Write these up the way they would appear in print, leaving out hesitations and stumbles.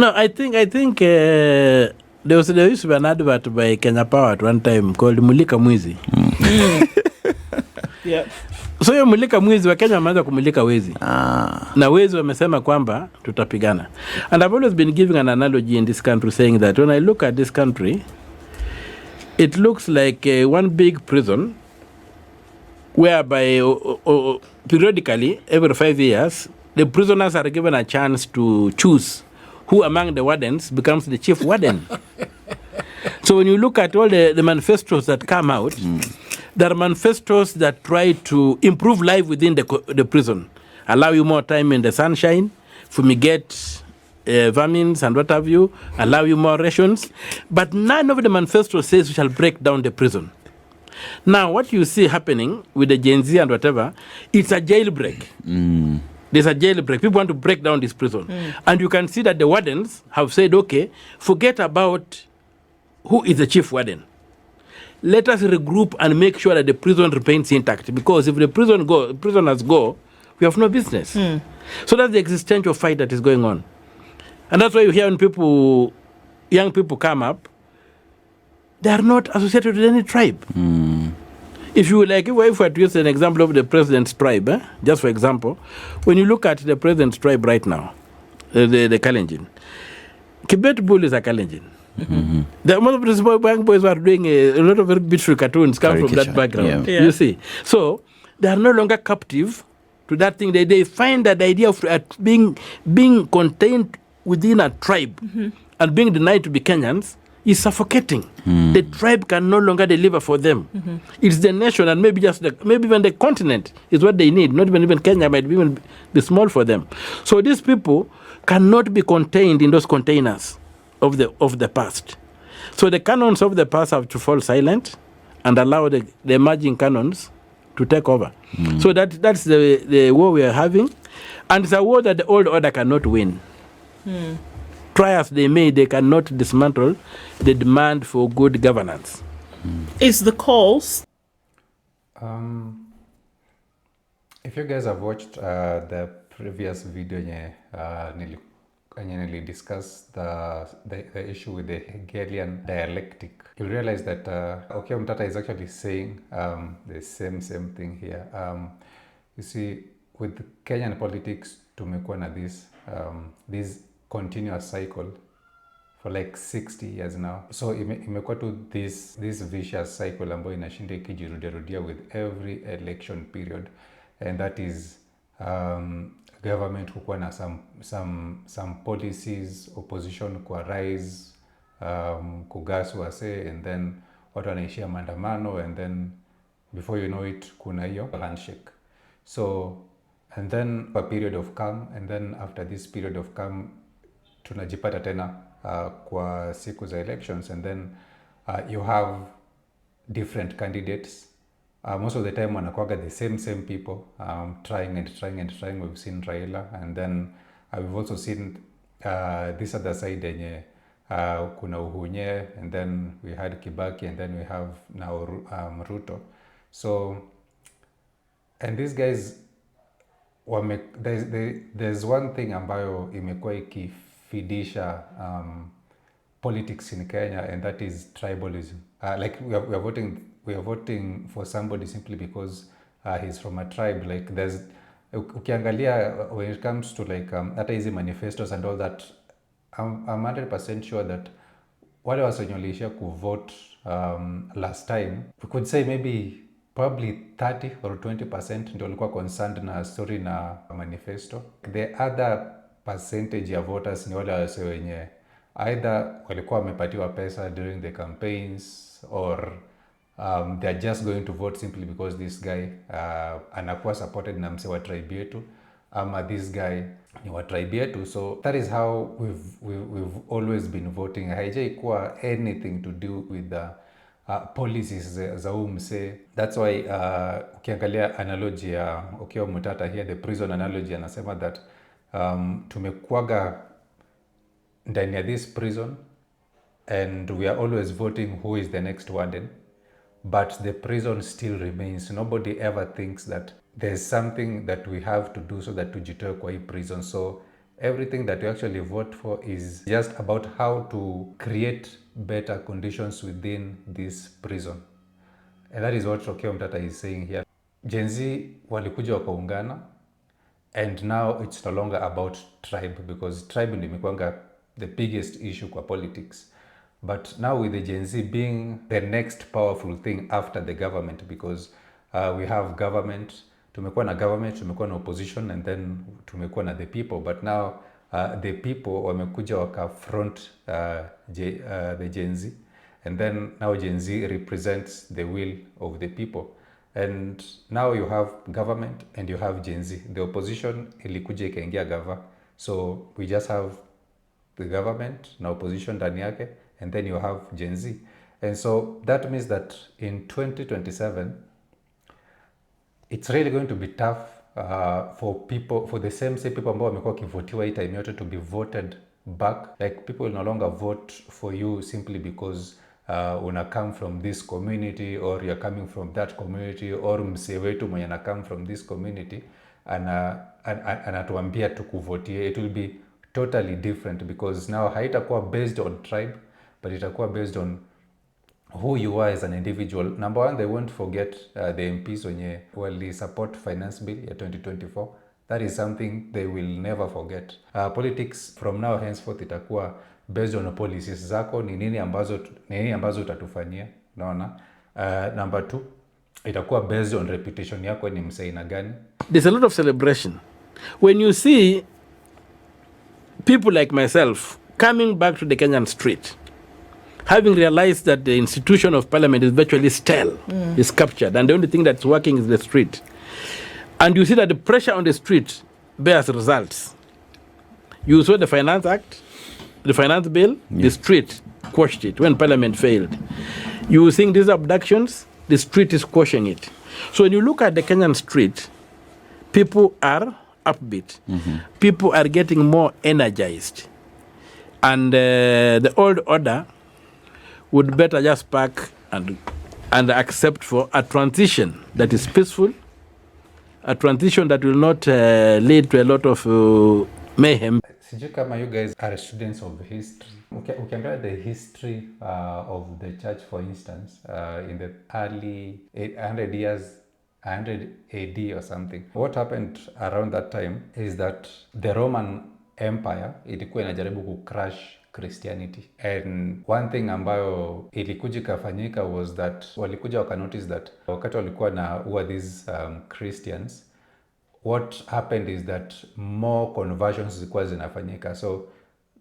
No, I think there used to be an advert by Kenya Power at one time called Mulika Mwizi. Yeah. So hiyo mulika mwizi wa Kenya wameanza kumulika wezi. Na wezi wamesema kwamba tutapigana. And I've always been giving an analogy in this country saying that when I look at this country, it looks like one big prison whereby periodically, every 5 years, the prisoners are given a chance to choose who among the wardens becomes the chief warden. So when you look at all the manifestos that come out, there are manifestos that try to improve life within the prison, allow you more time in the sunshine, fumigate vermins and what have you, allow you more rations. But none of the manifestos says we shall break down the prison. Now, what you see happening with the Gen Z and whatever, it's a jailbreak. There's a jailbreak. People want to break down this prison. And you can see that the wardens have said, okay, forget about who is the chief warden. Let us regroup and make sure that the prison remains intact. Because if the prisoners go, we have no business. So that's the existential fight that is going on. And that's why you hear when young people come up, they are not associated with any tribe. If you like, if we were to use an example of the president's tribe, just for example, when you look at the president's tribe right now, the Kalenjin, Kibet Bull is a Kalenjin. The most of these young boys who are doing a lot of very beautiful cartoons come from that background. You see, so they are no longer captive to that thing. They find that the idea of being contained within a tribe and being denied to be Kenyans is suffocating. The tribe can no longer deliver for them. It's the nation and maybe even the continent is what they need. Not even Kenya might even be small for them. So these people cannot be contained in those containers of the past. So the canons of the past have to fall silent and allow the emerging canons to take over. So that's the war we are having. And it's a war that the old order cannot win. Try as they may, they cannot dismantle the demand for good governance. Is the calls? If you guys have watched the previous video, nili discuss the issue with the Hegelian dialectic, you'll realize that Okiya Omtatah is actually saying the same thing here. You see, with Kenyan politics, tumekuwa na this continuous cycle for like 60 years now. So imekuwa to this vicious cycle ambayo inashinda ikijirudia with every election period, and that is government kukuwa na some policies, opposition kwa rise, kugasu wase, and then watu wanaishia maandamano, and then before you know it kuna hiyo handshake. So and then a period of calm, and then after this period of calm tunajipata tena kwa siku za elections, and then you have different candidates. Most of the time wanakuwaga the same people trying. We've seen Raila, and then we've also seen this other side yenye kuna Uhunye, and then we had Kibaki, and then we have now Ruto. So, and these guys there's one thing ambayo imekuwa ikifidisha politics in Kenya, and that is tribalism. Like we are voting for somebody simply because he's from a tribe. Like there's ukiangalia when it comes to like hata hizi manifestos and all that, I'm 100% sure that wale wasonyolishia kuvote last time, we could say maybe probably 30 or 20% ndio walikuwa concerned na story na manifesto. The other percentage ya voters ni wale wase wenye either walikuwa wamepatiwa pesa during the campaigns, or they're just going to vote simply because this guy anakuwa supported na mse wa tribe yetu, ama this guy ni wa tribe yetu. So that is how we've always been voting. Haijaikuwa anything to do with the policies za mse. That's why ukiangalia analogy ya Okiya Omtatah here, the prison analogy, anasema that tumekuwaga ndani ya this prison and we are always voting who is the next warden, but the prison still remains. Nobody ever thinks that there's something that we have to do so that tujitoe kwa hii prison. So everything that you actually vote for is just about how to create better conditions within this prison. And that is what Okiya Omtatah is saying here. Gen Z walikuja wakaungana, and now it's no longer about tribe, because tribe ndio imekuanga the biggest issue kwa politics. But now with the Gen Z being the next powerful thing after the government, because we have government, tumekuwa na government, tumekuwa na opposition, and then tumekuwa na the people. But now the people wamekuja waka front the Gen Z, and then now Gen Z represents the will of the people. And now you have government and you have Gen Z. The opposition ilikuja ikaingia gava, so we just have the government na opposition ndani yake, and then you have Gen Z. And so that means that in 2027 it's really going to be tough for people, for the same people ambao wamekuwa kivotiwa hii time yote to be voted back. Like, people will no longer vote for you simply because una come from this community, or you're coming from that community, or msee wetu mwenye na come from this community anatuambia tukuvotie. It will be totally different, because now haitakuwa based on tribe, but itakuwa based on who you are as an individual. Number one, they won't forget the MPs wenye wali support finance bill ya 2024. That is something they will never forget. Politics from now henceforth itakuwa based on policies zako, ni nini ambazo utatufanyia, unaona. Number two, itakuwa based on reputation yako, ni msee aina gani. There's a lot of celebration when you see people like myself coming back to the Kenyan street, having realized that the institution of parliament is virtually stale, is captured, and the only thing that's working is the street. And you see that the pressure on the street bears results. You saw the Finance Act, the Finance Bill, the street quashed it when parliament failed. You think these abductions, the street is quashing it. So when you look at the Kenyan street, people are upbeat. People are getting more energized. And the old order would better just pack and accept for a transition that is peaceful, a transition that will not lead to a lot of mayhem. Sijui kama you guys are students of history. Ukiangalia the history of the church, for instance, in the early 100 AD or something. What happened around that time is that the Roman Empire ilikuwa inajaribu kucrush Christianity. And one thing ambayo ilikuja kafanyika was that walikuja waka notice that wakati walikuwa na these Christians, what happened is that more conversions zilikuwa zinafanyika. So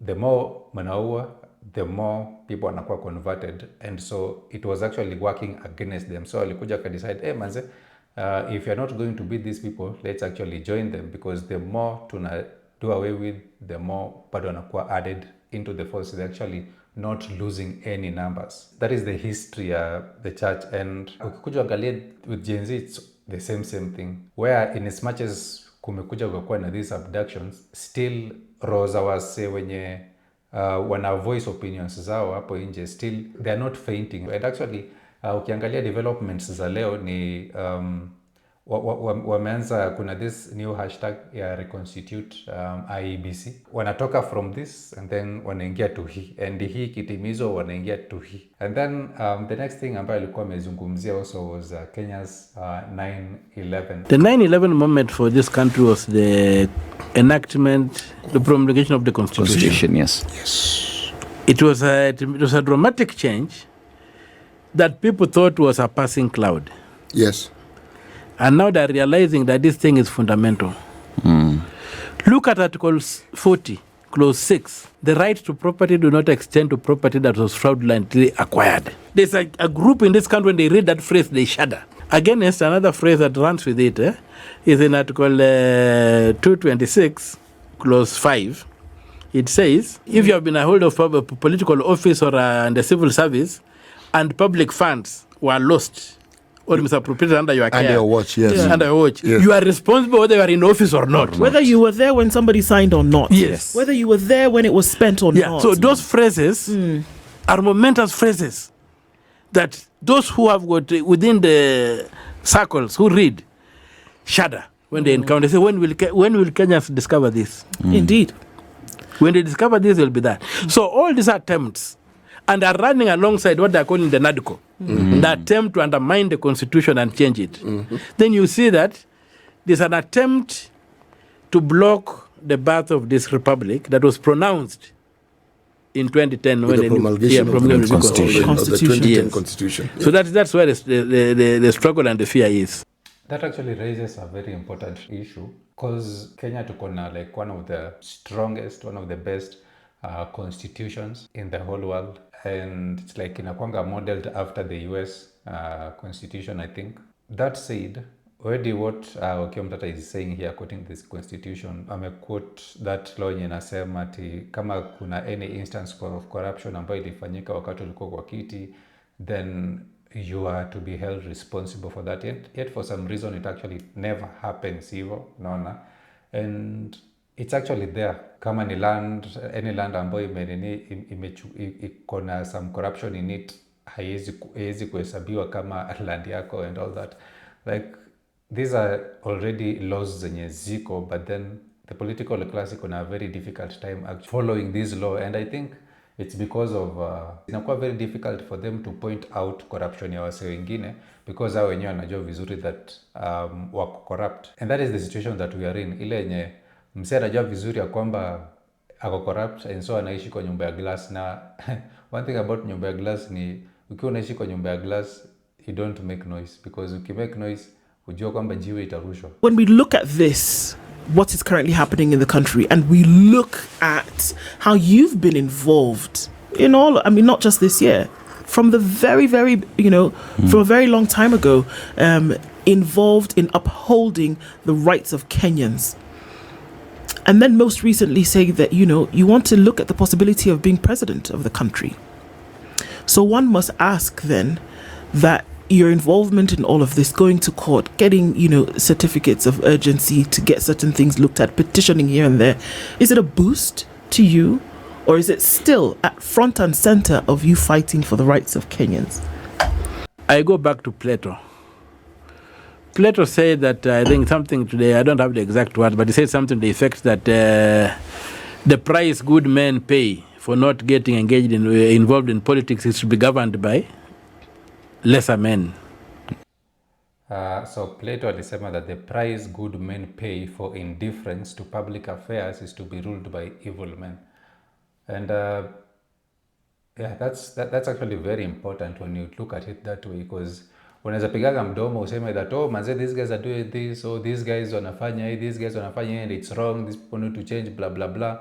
the more manaua, the more people wanakuwa converted, and so it was actually working against them. So walikuja ka decide, hey manze, if you're not going to beat these people, let's actually join them, because the more tuna do away with, the more bado wanakuwa added into the force. They're actually not losing any numbers. That is the history of the church. And ukikuja angalia with Gen Z, it's the same thing, where in as much as kumekuja kukakuwa na these abductions, still roza wase wenye wana voice opinions zao hapo nje, still they are not fainting. And actually ukiangalia developments za leo ni wameanza, kuna this new hashtag ya reconstitute IEBC. Wanatoka from this and then wanaingia to hii, and hii kitimizo wanaingia to hii. And then the next thing ambayo alikuwa amezungumzia also was Kenya's 9/11. The 9/11 moment for this country was the enactment, the promulgation of the Constitution. Yes. It was a dramatic change that people thought was a passing cloud. Yes. And now they're realizing that this thing is fundamental. Look at Article 40, Clause 6. The right to property do not extend to property that was fraudulently acquired. There's a group in this country, when they read that phrase, they shudder. Against another phrase that runs with it is in Article 226, Clause 5. It says, if you have been a holder of a political office or in the civil service, and public funds were lost or misappropriated under your care, Under your watch, yes. Yeah. under your watch, Yes. you are responsible whether you are in office or not. Whether you were there when somebody signed or not. Yes. Whether you were there when it was spent or not. So those phrases are momentous phrases that those who have got within the circles who read shudder when they encounter. They say, when will Kenyans discover this? Indeed. When they discover this, will be that. So all these attempts and are running alongside what they're calling the NADCO, the attempt to undermine the constitution and change it. Then you see that there's an attempt to block the birth of this republic that was pronounced in 2010 With when the promulgation of the Constitution. 2010 Yes. Constitution. So that's where the struggle and the fear is. That actually raises a very important issue because Kenya tuko na like one of the strongest, one of the best constitutions in the whole world, and it's like inakwanga modeled after the US constitution, I think. That said, already what Okiya Omtatah is saying here, quoting this constitution, quote that law yenye nasema ati kama kuna any instance of corruption ambayo ilifanyika wakati ulikuwa kwa kiti, then you are to be held responsible for that. Yet for some reason it actually never happens hivyo, naona. And it's actually there. Kama ni land, any land ambayo iko na some corruption in it, haiwezi kuhesabiwa kama land yako and all that. Like, these are already laws zenye ziko, but then the political class iko na a very difficult time actually following this law, and I think it's because of inakuwa very difficult for them to point out corruption ya wase wengine because hao wenyewe wanajua vizuri that wako corrupt, and that is the situation that we are in. Ile yenye msee anajua vizuri ya kwamba ako corrupt and so anaishi kwa nyumba ya glass, na one thing about nyumba ya glass ni ukiwa unaishi kwa nyumba ya glass you don't make noise, because ukimake noise ujua kwamba jiwe itarushwa. When we look at this, what is currently happening in the country, and we look at how you've been involved in all, I mean, not just this year, from the very, very, from a very long time ago, involved in upholding the rights of Kenyans. And then most recently say that, you want to look at the possibility of being president of the country. So one must ask then that your involvement in all of this, going to court, getting, certificates of urgency to get certain things looked at, petitioning here and there, is it a boost to you, or is it still at front and center of you fighting for the rights of Kenyans? I go back to Plato. Plato said that, I think something today, I don't have the exact word, but he said something to the effect that the price good men pay for not getting engaged involved in politics is to be governed by lesser men. So Plato alisema that the price good men pay for indifference to public affairs is to be ruled by evil men. And that's actually very important when you look at it that way, because unaweza pigaga mdomo useme that, oh manze, these guys are doing this, or these guys wanafanya hii, these guys wanafanya hii, and it's wrong, these people need to change, blah blah blah.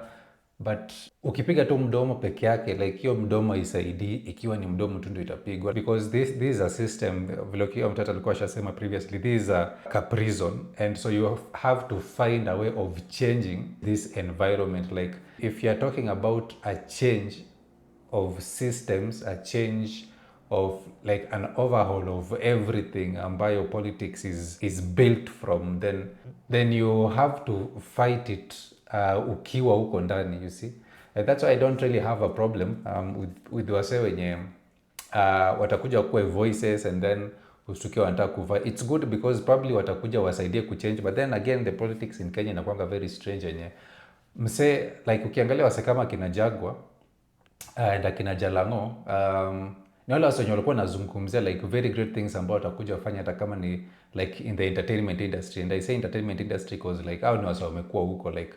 But ukipiga tu mdomo peke yake, like hiyo mdomo isaidii ikiwa ni mdomo tu ndio itapigwa, because this is a system, vile Okiya Omtatah alikuwa ashasema previously, this is a prison, and so you have to find a way of changing this environment. Like, if you're talking about a change of systems, a change of like an overhaul of everything ambayo politics is built from, then you have to fight it ukiwa huko ndani, you see. And that's why I don't really have a problem with wase wenye watakuja kuwe voices and then ustukiwa wanataka kuva. It's good because probably watakuja wasaidie kuchange, but then again the politics in Kenya inakuanga very strange yenye mse, like ukiangalia wase kama kina Jagwa na kina Jalango, ni wale wase wenye walikuwa nazungumzia like very great things ambao watakuja wafanya hata kama ni like in the entertainment industry. And I say entertainment industry because like hao ni wase wamekuwa huko, like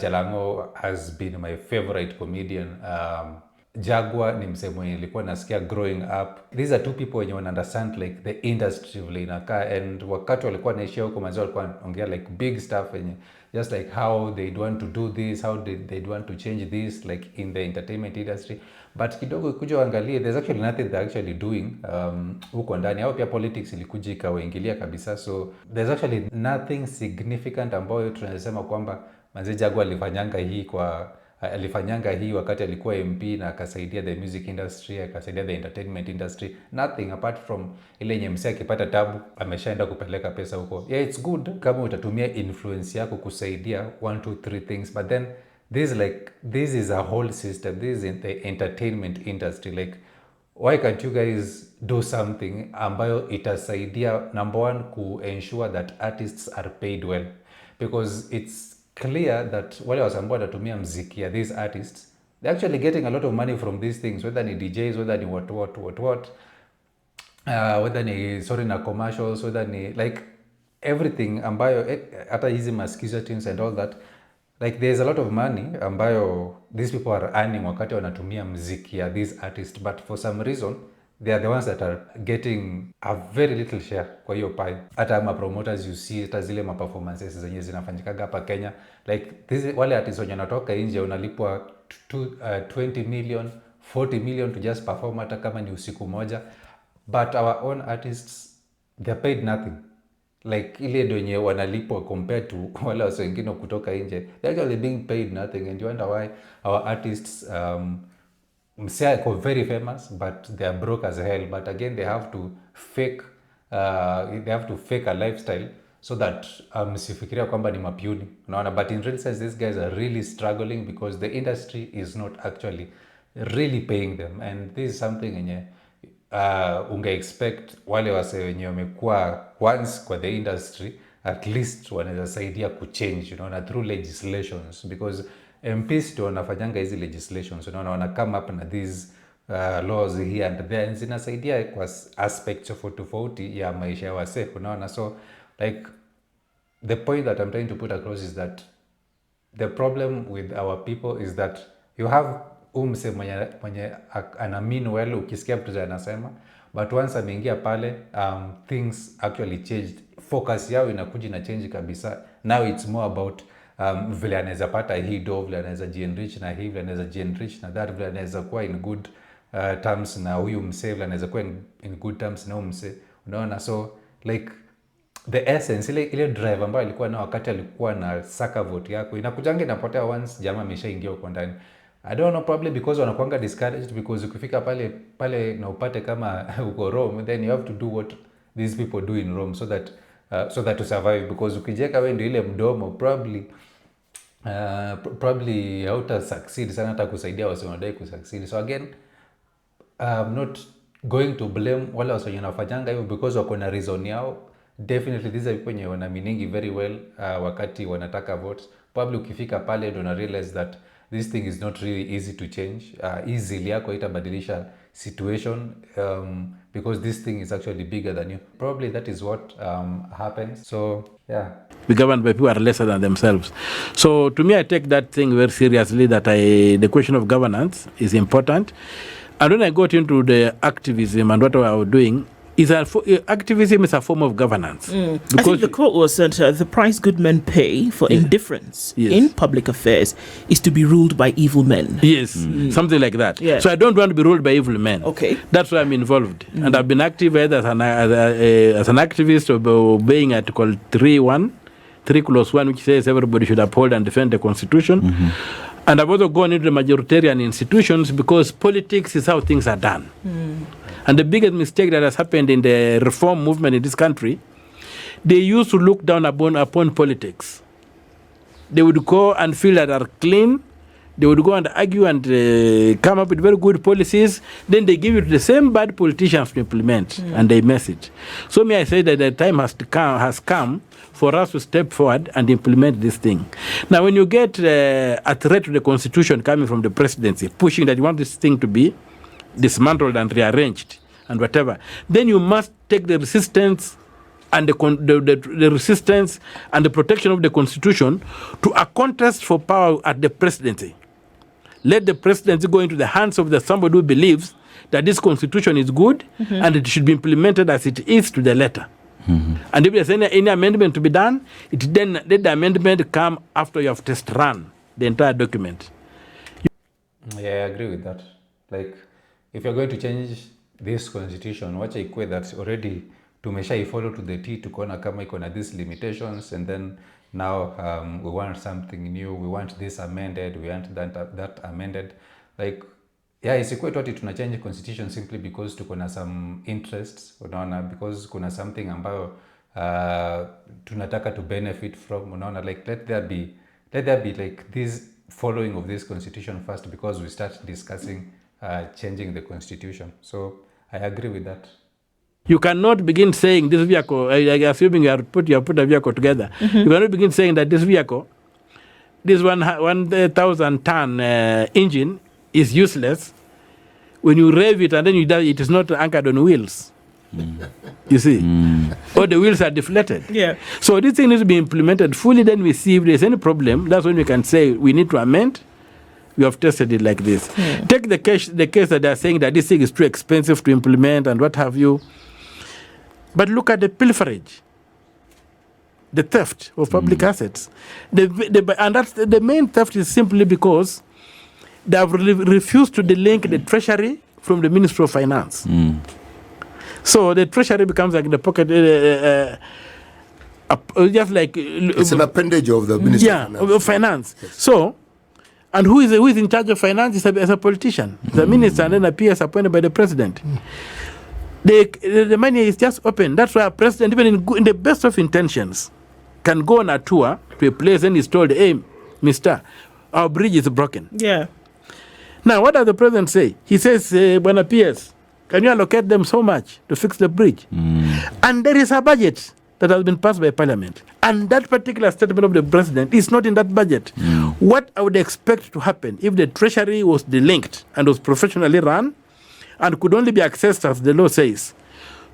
Jalango has been my favorite comedian. Jagwa ni msee mwenye nilikuwa nasikia growing up. These are two people wenye wana understand like the industry vile inakaa, and wakati walikuwa naishia huko manzi walikuwa wanaongea like big stuff yenye just like how they'd want to do this, how they'd want to change this like in the entertainment industry. But kidogo kuja uangalie, there's actually nothing they're actually doing huko ndani. Au pia politics ilikuja ikawaingilia kabisa, so there's actually nothing significant ambayo tunasema kwamba manzi Jagwa alifanyanga hii wakati alikuwa MP na akasaidia the music industry, akasaidia the entertainment industry. Nothing apart from ile yenye msee akipata tabu ameshaenda kupeleka pesa huko. Yeah, it's good kama utatumia influence yako kusaidia 1 2 3 things, but then this is a whole system. This is in the entertainment industry. Like, why can't you guys do something ambayo itasaidia, number one, ku ensure that artists are paid well, because it's clear that wale wasambao wanatumia mziki ya these artists, they're actually getting a lot of money from these things, whether ni DJs, whether ni what, whether ni na commercials, whether ni like everything ambayo hata hizi maskiza tunes and all that, like there's a lot of money ambayo these people are earning wakati wanatumia mziki ya these artists, but for some reason they are the ones that are getting a very little share kwa hiyo pie. Hata ma promoters you see, hata zile ma performances zenye zinafanyikaga hapa Kenya, like wale artists wenye wanatoka nje unalipwa 20 million 40 million to just perform hata kama ni usiku moja, but our own artists they're paid nothing. Like ile ndio yenye wanalipwa compared to wale wase wengine kutoka nje, they're actually being paid nothing, and you wonder why our artists msee are very famous but they are broke as hell, but again they have to fake a lifestyle so that msifikiria kwamba ni mapiuni, unaona, but in real sense these guys are really struggling because the industry is not actually really paying them, and this is something yenye unge expect wale wase wenye wamekuwa once kwa the industry at least wanaweza saidia kuchange, unaona, through legislations, because MPs ndio wanafanyanga hizi legislations, unaona, wana come up na these laws here and there, zinasaidia kwa aspects tofauti ya maisha ya wase, unaona. So like the point that I'm trying to put across is that the problem with our people is that you have umse mwenye ana mean well, ukisikia mtu anasema, but once ameingia pale things actually changed, focus yao inakuja na change kabisa. Now it's more about vile anaweza pata hii do, vile anaweza jienrich na hii, vile anaweza jienrich na that, vile anaweza kuwa in good terms na huyu mse, vile anaweza kuwa in good terms na huyu mse, unaona. So like the essence ile drive ambayo alikuwa na wakati alikuwa na saka vote yako inakujanga inapotea once jamaa ameshaingia huko ndani. I don't know, probably because wanakuanga discouraged, because ukifika pale na upate kama uko Rome, then you have to do what these people do in Rome so that to survive, because ukijeka wewe ndio ile mdomo probably hauta succeed sana hata kusaidia wase wanadai kusucceed. So again, I'm not going to blame wale wase wanafanyanga hivyo because wako na reason yao. Definitely these are people wenye wana meaning very well wakati wanataka votes. Probably ukifika pale ndio na realize that this thing is not really easy to change easily, yako itabadilisha situation because this thing is actually bigger than you. Probably that is what happens. So yeah, be governed by people who are lesser than themselves. So to me, I take that thing very seriously, that the question of governance is important. And when I got into the activism and what I was doing, activism is a form of governance. I think the quote was that the price good men pay for indifference in public affairs is to be ruled by evil men. Yes, something like that. Yeah. So I don't want to be ruled by evil men. Okay. That's why I'm involved. And I've been active either as an activist obeying Article 3:1, which says everybody should uphold and defend the Constitution. And I've also gone into the majoritarian institutions because politics is how things are done. And the biggest mistake that has happened in the reform movement in this country, they used to look down upon politics. They would go and feel that are clean. They would go and argue and come up with very good policies. Then they give it to the same bad politicians to implement, and they mess it. So I say that the time has come for us to step forward and implement this thing. Now, when you get a threat to the Constitution coming from the presidency, pushing that you want this thing to be dismantled and rearranged and whatever, then you must take the resistance and the resistance and the protection of the Constitution to a contest for power at the presidency. Let the presidency go into the hands of somebody who believes that this Constitution is good and it should be implemented as it is to the letter. And if there's any amendment to be done, then let the amendment come after you have test run the entire document. Yeah, I agree with that. Like, if you're going to change this Constitution, wacha ikue that already tumeshaifollow to the T, tukaona kama iko na these limitations, and then now we want something new, we want this amended, we want that amended. Like, yeah, isikue tu ati tuna change Constitution simply because tuko na some interests, unaona, because kuna something ambayo tunataka to benefit from, unaona. Like, let there be like this following of this Constitution first, because we start discussing changing the Constitution. So I agree with that. You cannot begin saying this vehicle, assuming you have put a vehicle together, you cannot begin saying that this vehicle this 1,000-ton engine is useless. When you rev it and then it is not anchored on wheels. You see? Or the wheels are deflated. Yeah. So this thing needs to be implemented fully. Then we see if there's any problem. That's when we can say we need to amend. We have tested it like this. Take the case that they are saying that this thing is too expensive to implement and what have you. But look at the pilferage, the theft of public assets. And that's the main theft is simply because they have refused to delink the Treasury from the Ministry of Finance. So the Treasury becomes like the pocket, just like it's an appendage of the Ministry of Finance. Yes. So, and who is in charge of finance is a politician, the minister, and then a PS appointed by the president. The money is just open. That's why a president, even in the best of intentions, can go on a tour to a place and is told, "Hey, mister, our bridge is broken." Yeah. Now, what does the president say? He says, "Buena PS, can you allocate them so much to fix the bridge?" And there is a budget that has been passed by Parliament. And that particular statement of the president is not in that budget. What I would expect to happen if the Treasury was delinked and was professionally run and could only be accessed, as the law says,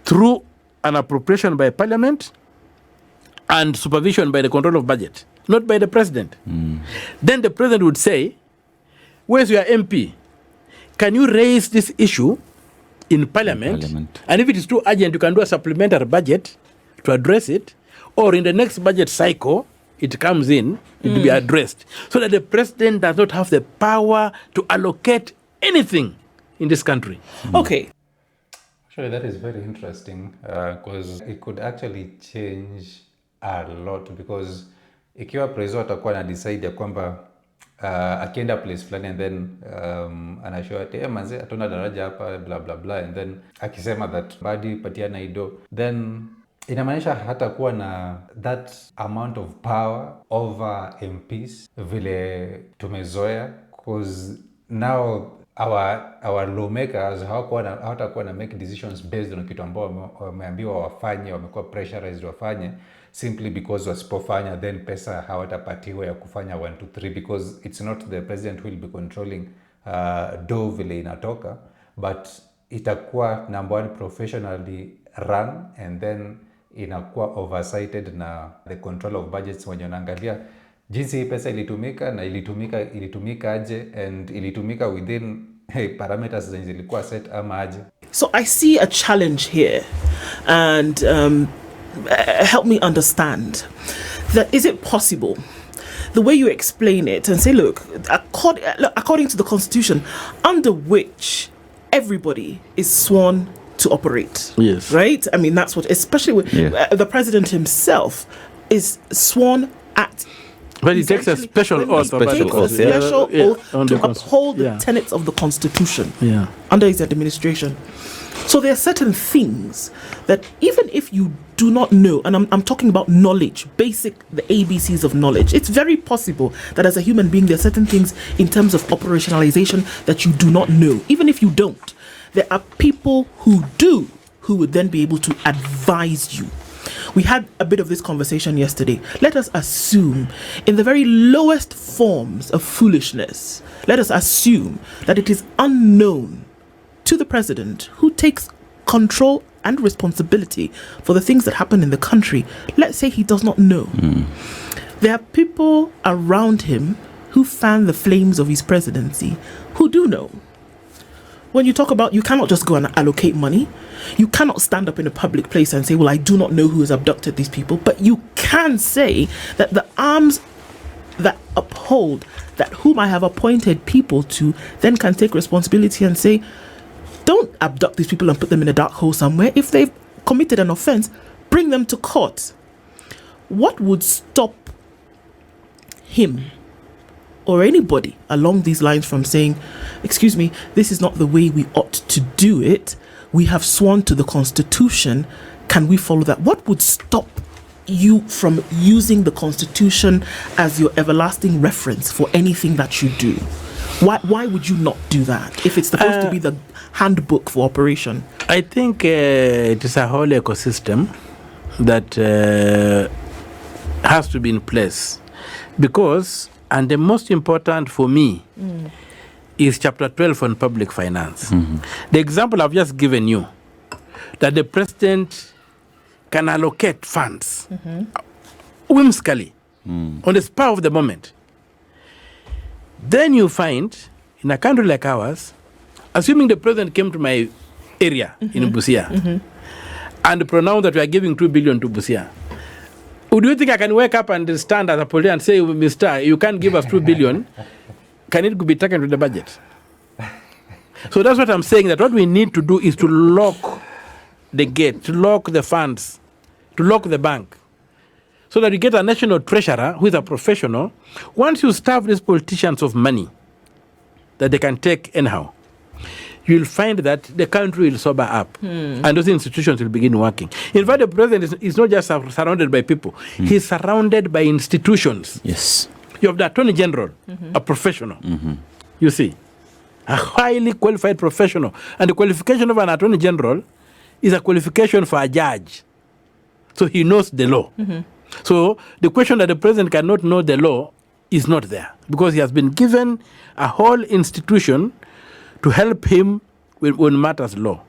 through an appropriation by Parliament and supervision by the control of budget, not by the president. Then the president would say, "Where's your MP? Can you raise this issue in Parliament? And if it is too urgent, you can do a supplementary budget to address it, or in the next budget cycle, it comes in, it will be addressed, so that the president does not have the power to allocate anything in this country." Okay. Actually, that is very interesting because it could actually change a lot, because ikiwa preso atakuwa na decide ya kwamba akienda place fulani and then anashow ati manze hatuna daraja hapa blah blah blah, and then akisema that badi patiana ido, then inamaanisha hata kuwa na that amount of power over MPs vile tumezoea, because now our lawmakers hawatakuwa na make decisions based on kitu ambao wameambiwa wafanye, wamekuwa pressurized wafanye simply because wasipofanya then pesa hawatapatiwa ya kufanya 1 2 3, because it's not the president who will be controlling do vile inatoka, but itakuwa number one professionally run, and then inakuwa oversighted na the control of budgets wenye wanaangalia jinsi hii pesa ilitumika na ilitumika aje, and ilitumika within parameters zenye zilikuwa set ama aje. So I see a challenge here, and help me understand that. Is it possible, the way you explain it and say, look, according to the Constitution, under which everybody is sworn to operate. Yes. Right? I mean, that's what, especially with the president himself is sworn at. But he takes a special oath to uphold the tenets of the Constitution Yeah. under his administration. So there are certain things that even if you do not know, and I'm talking about knowledge, the ABCs of knowledge, it's very possible that as a human being, there are certain things in terms of operationalization that you do not know. Even if you don't, there are people who do, who would then be able to advise you. We had a bit of this conversation yesterday. Let us assume, in the very lowest forms of foolishness, let us assume that it is unknown to the president, who takes control and responsibility for the things that happen in the country. Let's say he does not know. There are people around him who fan the flames of his presidency who do know. When you talk about, you cannot just go and allocate money. You cannot stand up in a public place and say, well, I do not know who has abducted these people. But you can say that the arms that uphold that whom I have appointed people to then can take responsibility and say, don't abduct these people and put them in a dark hole somewhere. If they've committed an offense, bring them to court. What would stop him or anybody along these lines from saying, excuse me, this is not the way we ought to do it. We have sworn to the Constitution. Can we follow that? What would stop you from using the Constitution as your everlasting reference for anything that you do? Why would you not do that if it's supposed to be the handbook for operation? I think it is a whole ecosystem that has to be in place, because And the most important for me is chapter 12 on public finance. The example I've just given you, that the president can allocate funds whimsically on the spur of the moment. Then you find, in a country like ours, assuming the president came to my area in Busia and pronounced that we are giving 2 billion to Busia, do you think I can wake up and stand as a politician and say, Mister, you can't give us 2 billion? Can it be taken to the budget? So that's what I'm saying, that what we need to do is to lock the gate, to lock the funds, to lock the bank, so that you get a national treasurer who is a professional. Once you starve these politicians of money that they can take anyhow, you'll find that the country will sober up and those institutions will begin working. In fact, the president is not just surrounded by people, he's surrounded by institutions. Yes. You have the Attorney General, a professional. You see, a highly qualified professional. And the qualification of an Attorney General is a qualification for a judge. So he knows the law. So the question that the president cannot know the law is not there, because he has been given a whole institution to help him when matters law.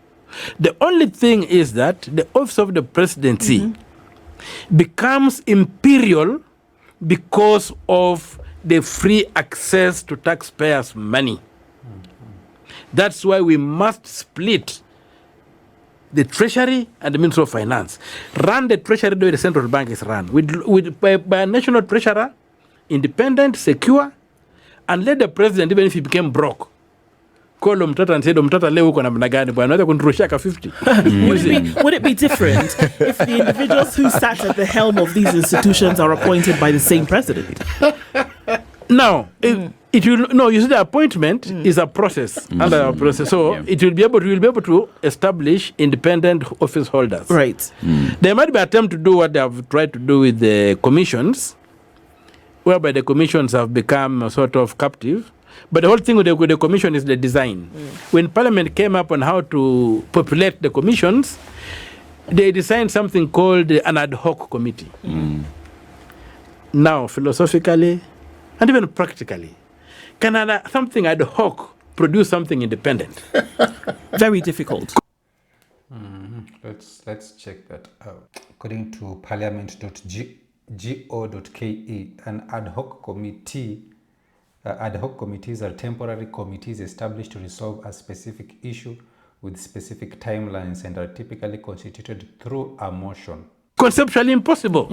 The only thing is that the office of the presidency becomes imperial because of the free access to taxpayers' money. That's why we must split the Treasury and the Ministry of Finance. Run the Treasury the way the central bank is run, by a national treasurer, independent, secure, and let the president, even if he became broke, call Omtatah and say, Omtatah, leo uko namna gani bwana, unaweza kuniturushia 50. Would it be different if the individuals who sat at the helm of these institutions are appointed by the same president? Now, it will no. You see, the appointment is a process under a process, so it will be able to establish independent office holders. Right. There might be an attempt to do what they have tried to do with the commissions, whereby the commissions have become a sort of captive. But the whole thing with the commission is the design. When Parliament came up on how to populate the commissions, they designed something called an ad hoc committee. Now, philosophically and even practically, can something ad hoc produce something independent? Very difficult. Let's check that out. According to parliament.go.ke, an ad hoc committee. Ad hoc committees are temporary committees established to resolve a specific issue with specific timelines and are typically constituted through a motion. Conceptually impossible.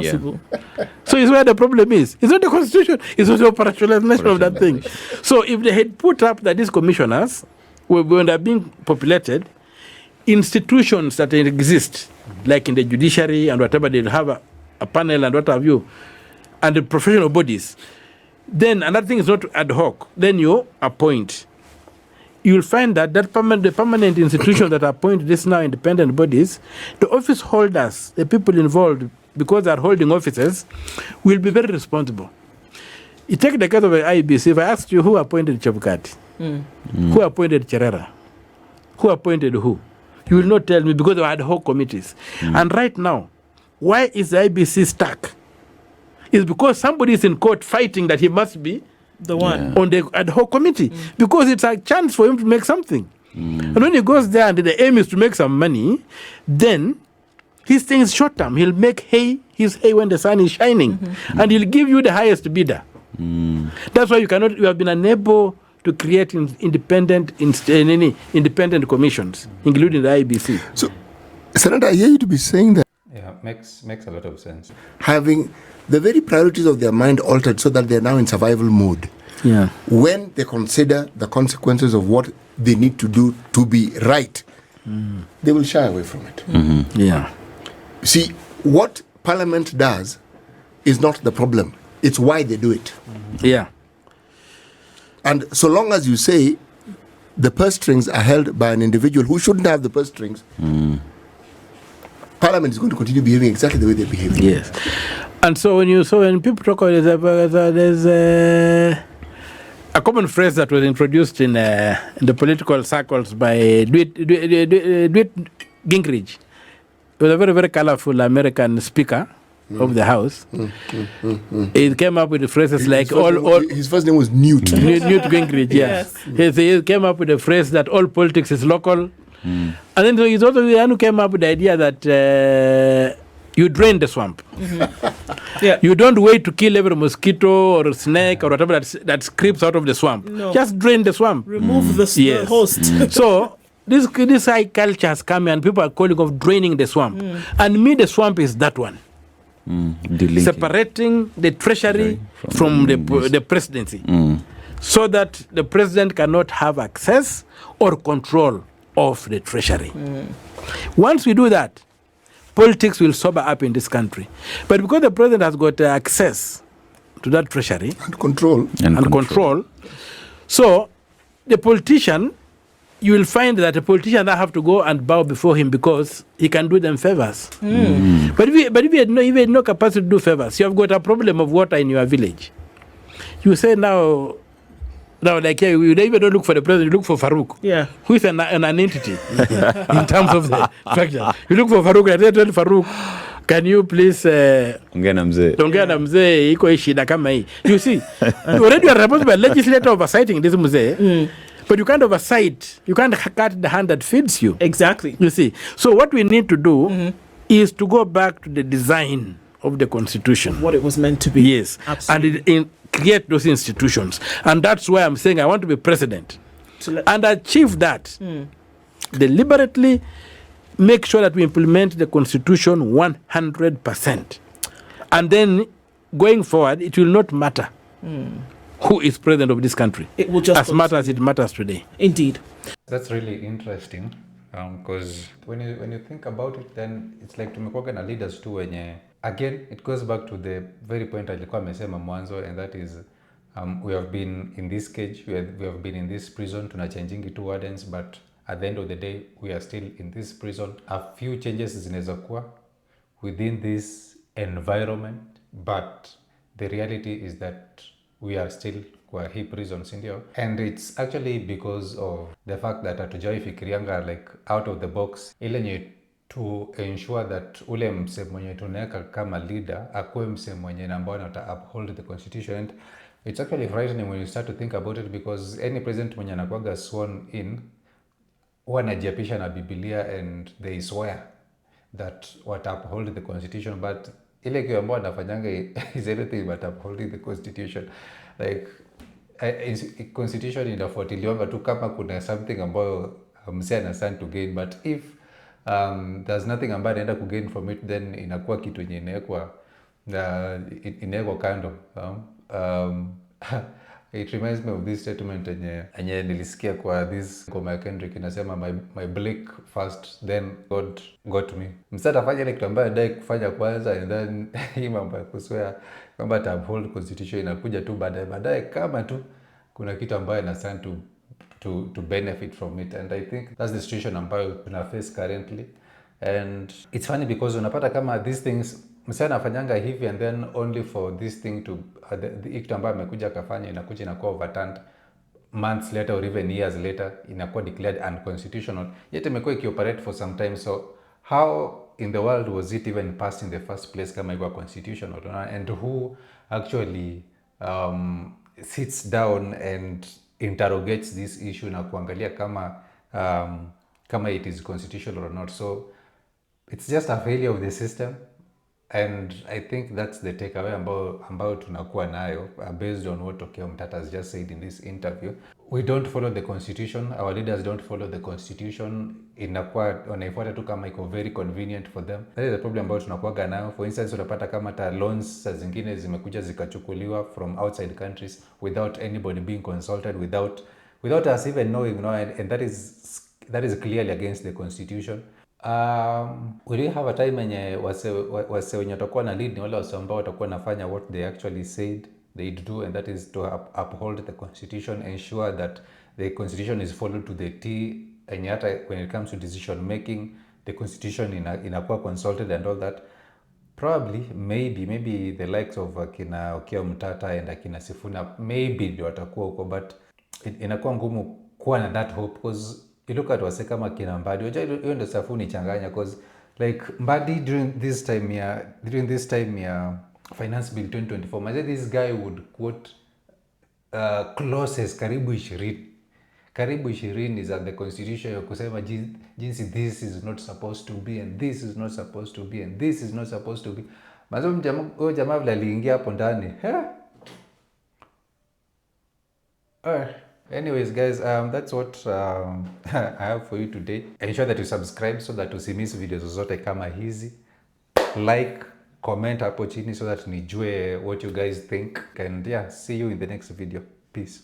So it's where the problem is. It's not the constitution, it's not the operationalization of that thing. So if they had put up that these commissioners, when they're being populated, institutions that exist, like in the judiciary and whatever, they'll have a panel and what have you, and the professional bodies, then another thing is not ad hoc. Then you appoint. You'll find that the permanent institutions that appoint these now independent bodies, the office holders, the people involved, because they are holding offices, will be very responsible. You take the case of the IBC. If I asked you who appointed Chebukati, who appointed Cherera, who appointed who, you will not tell me, because of ad hoc committees. And right now, why is the IBC stuck? It's because somebody is in court fighting that he must be The one. on the ad hoc committee, because it's a chance for him to make something. And when he goes there and the aim is to make some money, then his thing is short term. He'll make his hay when the sun is shining, and he'll give you the highest bidder. That's why you have been unable to create independent commissions, including the IBC. So, Senator, I hear you to be saying that Yeah, makes a lot of sense. having the very priorities of their mind altered so that they're now in survival mode. Yeah. When they consider the consequences of what they need to do to be right, they will shy away from it. Yeah. See, what Parliament does is not the problem. It's why they do it. Yeah. And so long as you say the purse strings are held by an individual who shouldn't have the purse strings, Parliament is going to continue behaving exactly the way they behave. Yes. And so when people talk about there's a common phrase that was introduced in the political circles by Dwight Gingrich. He was a very, very colorful American speaker of the House, he came up with the phrases like his first name was Newt. Newt Gingrich, yes. He came up with the phrase that all politics is local. And then so he's also the one who came up with the idea that you drain the swamp. You don't wait to kill every mosquito or snake or whatever that creeps out of the swamp. No. Just drain the swamp. Remove the host. So this high culture has come and people are calling of draining the swamp. And me, the swamp is that one. Separating the treasury from the presidency. So that the president cannot have access or control of the treasury. Once we do that, politics will sober up in this country. But because the president has got access to that treasury And control. So the politician, you will find that the politician now have to go and bow before him because he can do them favors. But if you had no capacity to do favors, you have got a problem of water in your village. You say now like here, you even don't look for the president, you look for Farouk. Yeah. Who is an entity in terms of the structure. You look for Farouk, and I tell Farouk, can you please ongea na mzee iko shida kama hii. You see, already you are supposed to be a legislator oversighting this mzee. But you can't oversight, you can't cut the hand that feeds you. Exactly. You see. So what we need to do is to go back to the design of the constitution. What it was meant to be. Yes. Absolutely. And create those institutions. And that's why I'm saying I want to be president. And achieve that. Deliberately make sure that we implement the constitution 100%. And then going forward, it will not matter who is president of this country. It will just as matter as it matters today. Indeed. That's really interesting because when you think about it, then it's like tumekuwa na leaders tu wenye, again it goes back to the very point alikuwa amesema mwanzo, and that is we have been in this cage, we have been in this prison, tunachanging two wardens, but at the end of the day we are still in this prison. A few changes zinaweza kuwa within this environment, but the reality is that we are still kwa hii prison, sindio? And it's actually because of the fact that hatujawai fikirianga like out of the box, ile nye to ensure that ule mse mwenye tunaweka kama leader akuwe mse mwenye ambao anata uphold the constitution. And it's actually frightening when you start to think about it, because any president mwenye anakuwaga sworn in huwa anajiapisha na Biblia and they swear that what uphold the constitution, but ile kitu ambayo anafanyanga is anything but upholding the constitution. Like constitution inafuatiliwanga tu kama kuna something ambayo mse ana stand to gain, but if there's nothing ambayo anaenda ku gain from it, then inakuwa kitu yenye inawekwa kando. It reminds me of this statement yenye nilisikia kwa this ngoma ya Kendrick inasema my bleak first then God got me. Msata afanye ile kitu ambayo anadai kufanya kwanza, and then hii mambo ya kuswear kwamba ta uphold constitution inakuja tu baadaye kama tu kuna kitu ambayo ina stand to benefit from it. And I think that's the situation ambayo tuna face currently. And it's funny because unapata kama these things msana afanyanga hivi, and then only for this thing to the kitu ambayo amekuja akafanya inakuwa overturned months later or even years later, inakuwa declared unconstitutional, yet imekuwa ikioperate for some time. So how in the world was it even passed in the first place kama ikuwa constitutional? And who actually sits down and interrogates this issue na kuangalia kama it is constitutional or not? So it's just a failure of the system, and I think that's the takeaway ambao tunakuwa nayo based on what Okiya Omtatah has just said in this interview. We don't follow the constitution, our leaders don't follow the constitution, inakuwa wanaifuata tu kama iko very convenient for them. That is the problem ambao tunakuwa nayo. For instance, unapata kama ta loans saa zingine zimekuja zikachukuliwa from outside countries without anybody being consulted, without us even knowing, and that is clearly against the constitution. We really have a time wenye wase wenye watakuwa na lead ni wale wase ambao watakuwa nafanya what they actually said they'd do, and that is to uphold the constitution, ensure that the constitution is followed to the T, and yet when it comes to decision making, the constitution inakuwa consulted and all that. Probably, maybe the likes of akina Okiya Omtatah and akina Sifuna maybe ndio watakuwa huko, but inakuwa ngumu kuwa na that hope, because you look at wase kama kina Mbadi, hiyo ndio safu ni changanya, because like Mbadi during this time finance bill 2024, maze this guy would quote clauses karibu 20 is at the constitution ya kusema jinsi this is not supposed to be and this is not supposed to be and this is not supposed to be. Mazo jamaa vile aliingia hapo ndani. Anyways guys, that's what I have for you today. Ensure that you subscribe so that usimiss videos zote kama hizi. Like, comment hapo chini so that nijue what you guys think, and yeah, see you in the next video. Peace.